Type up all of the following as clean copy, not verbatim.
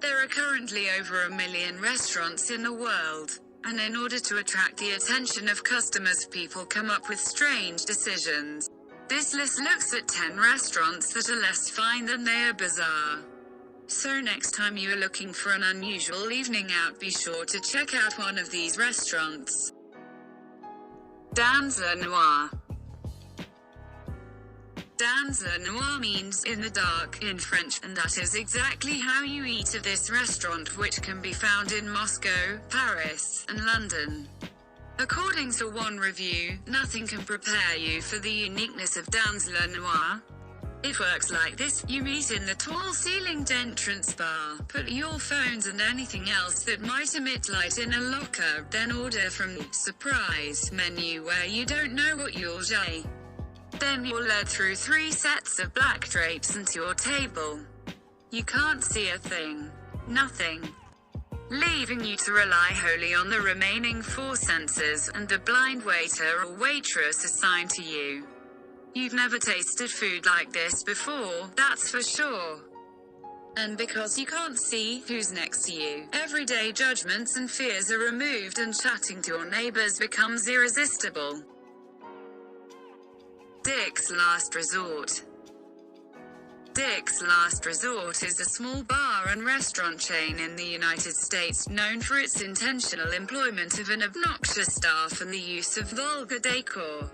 There are currently over 1 million restaurants in the world. And in order to attract the attention of customers, people come up with strange decisions. This list looks at 10 restaurants that are less fine than they are bizarre. So next time you are looking for an unusual evening out, be sure to check out one of these restaurants. Dans le noir. Dans le noir means in the dark in French, and that is exactly how you eat at this restaurant, which can be found in Moscow, Paris, and London. According to one review, nothing can prepare you for the uniqueness of Dans le noir. It works like this: you meet in the tall-ceilinged entrance bar, put your phones and anything else that might emit light in a locker, then order from the surprise menu where you don't know what you'll get. Then you're led through 3 sets of black drapes and to your table. You can't see a thing. Nothing. Leaving you to rely wholly on the remaining 4 senses, and the blind waiter or waitress assigned to you. You've never tasted food like this before, that's for sure. And because you can't see who's next to you, everyday judgments and fears are removed, and chatting to your neighbors becomes irresistible. Dick's Last Resort. Dick's Last Resort is a small bar and restaurant chain in the United States, known for its intentional employment of an obnoxious staff and the use of vulgar decor.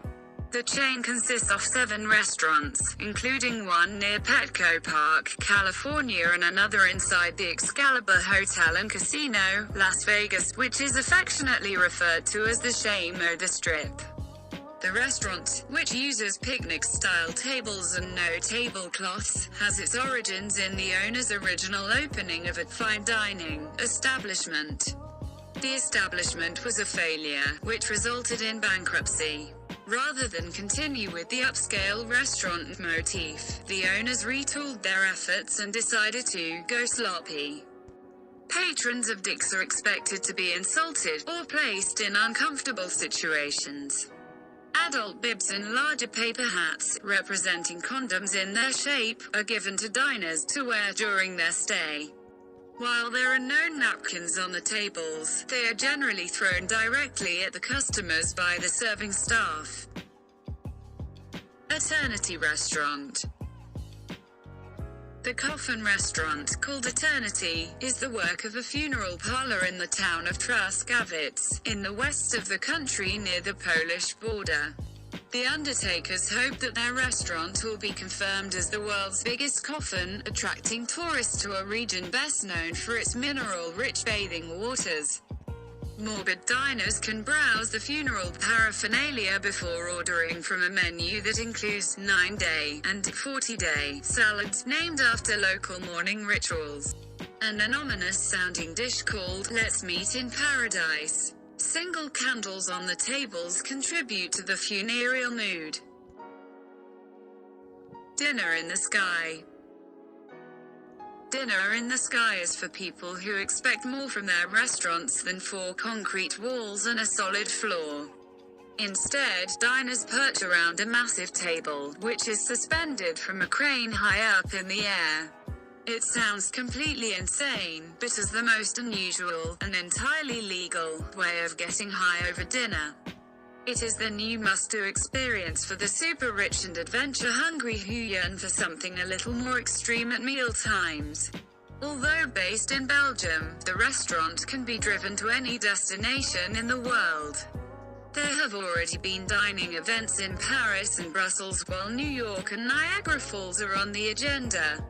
The chain consists of 7 restaurants, including one near Petco Park, California, and another inside the Excalibur Hotel and Casino, Las Vegas, which is affectionately referred to as the Shame-O the Strip. The restaurant, which uses picnic-style tables and no tablecloths, has its origins in the owner's original opening of a fine dining establishment. The establishment was a failure, which resulted in bankruptcy. Rather than continue with the upscale restaurant motif, the owners retooled their efforts and decided to go sloppy. Patrons of Dick's are expected to be insulted, or placed in uncomfortable situations. Adult bibs and larger paper hats, representing condoms in their shape, are given to diners to wear during their stay. While there are no napkins on the tables, they are generally thrown directly at the customers by the serving staff. Eternity Restaurant. The coffin restaurant, called Eternity, is the work of a funeral parlor in the town of Truskavitz, in the west of the country near the Polish border. The undertakers hope that their restaurant will be confirmed as the world's biggest coffin, attracting tourists to a region best known for its mineral-rich bathing waters. Morbid diners can browse the funeral paraphernalia before ordering from a menu that includes 9-day and 40-day salads named after local mourning rituals, and an ominous-sounding dish called "Let's Meet in Paradise." Single candles on the tables contribute to the funereal mood. Dinner in the Sky. Dinner in the Sky is for people who expect more from their restaurants than 4 concrete walls and a solid floor. Instead, diners perch around a massive table, which is suspended from a crane high up in the air. It sounds completely insane, but is the most unusual, and entirely legal, way of getting high over dinner. It is the new must-do experience for the super-rich and adventure-hungry who yearn for something a little more extreme at meal times. Although based in Belgium, the restaurant can be driven to any destination in the world. There have already been dining events in Paris and Brussels, while New York and Niagara Falls are on the agenda.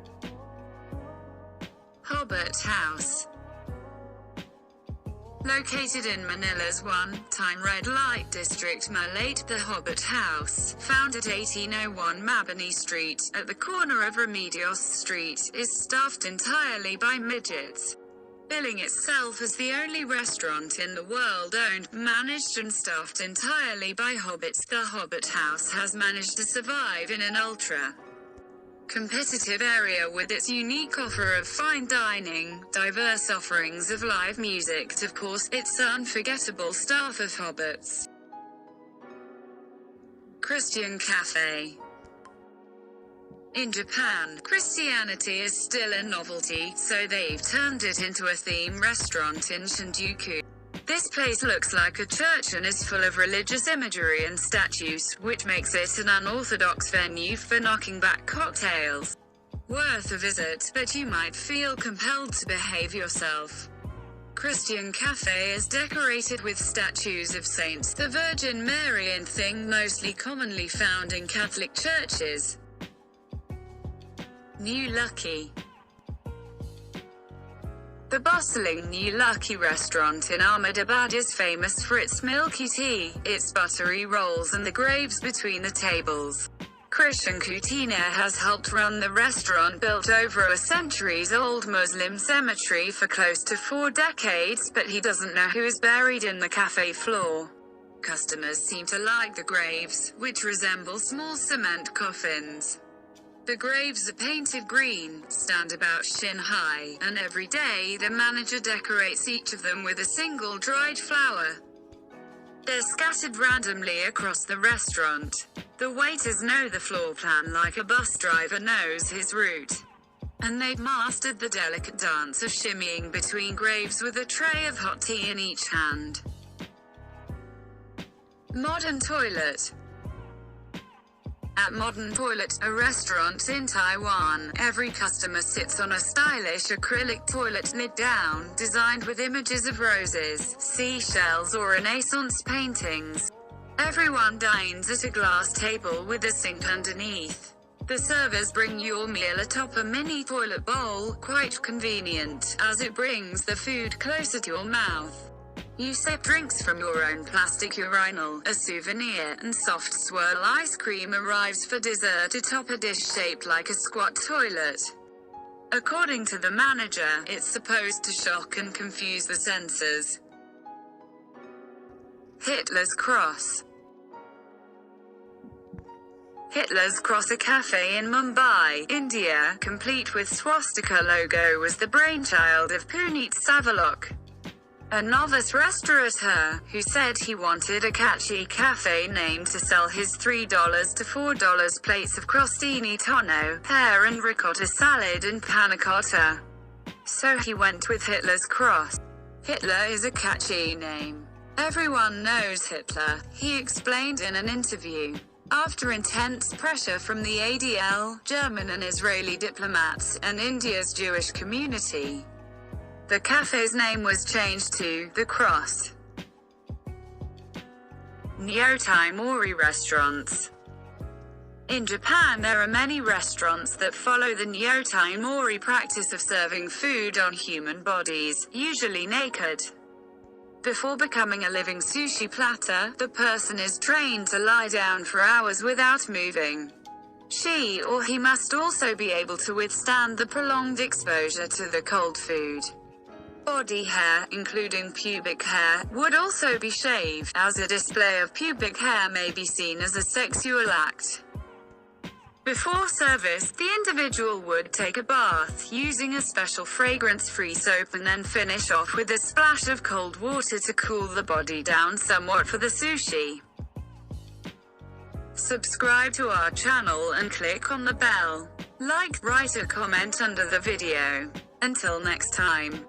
Hobbit House. Located in Manila's one-time red light district Malate, the Hobbit House, found at 1801 Mabini Street, at the corner of Remedios Street, is staffed entirely by midgets. Billing itself as the only restaurant in the world owned, managed and staffed entirely by hobbits, the Hobbit House has managed to survive in an ultra-competitive area with its unique offer of fine dining, diverse offerings of live music, and of course, its unforgettable staff of hobbits. Christian Cafe. In Japan, Christianity is still a novelty, so they've turned it into a theme restaurant in Shinjuku. This place looks like a church and is full of religious imagery and statues, which makes it an unorthodox venue for knocking back cocktails. Worth a visit, but you might feel compelled to behave yourself. Christian Cafe is decorated with statues of saints, the Virgin Mary and thing mostly commonly found in Catholic churches. New Lucky. The bustling New Lucky restaurant in Ahmedabad is famous for its milky tea, its buttery rolls and the graves between the tables. Krishan Kutina has helped run the restaurant, built over a centuries-old Muslim cemetery for close to 4 decades, but he doesn't know who is buried in the cafe floor. Customers seem to like the graves, which resemble small cement coffins. The graves are painted green, stand about shin-high, and every day the manager decorates each of them with a single dried flower. They're scattered randomly across the restaurant. The waiters know the floor plan like a bus driver knows his route. And they've mastered the delicate dance of shimmying between graves with a tray of hot tea in each hand. Modern Toilet. At Modern Toilet, a restaurant in Taiwan, every customer sits on a stylish acrylic toilet lid down, designed with images of roses, seashells or Renaissance paintings. Everyone dines at a glass table with a sink underneath. The servers bring your meal atop a mini toilet bowl, quite convenient, as it brings the food closer to your mouth. You sip drinks from your own plastic urinal, a souvenir, and soft swirl ice cream arrives for dessert atop a dish shaped like a squat toilet. According to the manager, it's supposed to shock and confuse the senses. Hitler's Cross. Hitler's Cross, a cafe in Mumbai, India, complete with swastika logo, was the brainchild of Puneet Savalok, a novice restaurateur, who said he wanted a catchy cafe name to sell his $3 to $4 plates of crostini tonno, pear and ricotta salad and panna cotta. So he went with Hitler's Cross. Hitler is a catchy name. Everyone knows Hitler, he explained in an interview. After intense pressure from the ADL, German and Israeli diplomats, and India's Jewish community, the cafe's name was changed to The Cross. Nyotai Mori restaurants. In Japan, there are many restaurants that follow the Nyotai Mori practice of serving food on human bodies, usually naked. Before becoming a living sushi platter, the person is trained to lie down for hours without moving. She or he must also be able to withstand the prolonged exposure to the cold food. Body hair, including pubic hair, would also be shaved, as a display of pubic hair may be seen as a sexual act. Before service, the individual would take a bath, using a special fragrance-free soap, and then finish off with a splash of cold water to cool the body down somewhat for the sushi. Subscribe to our channel and click on the bell. Like, write a comment under the video. Until next time.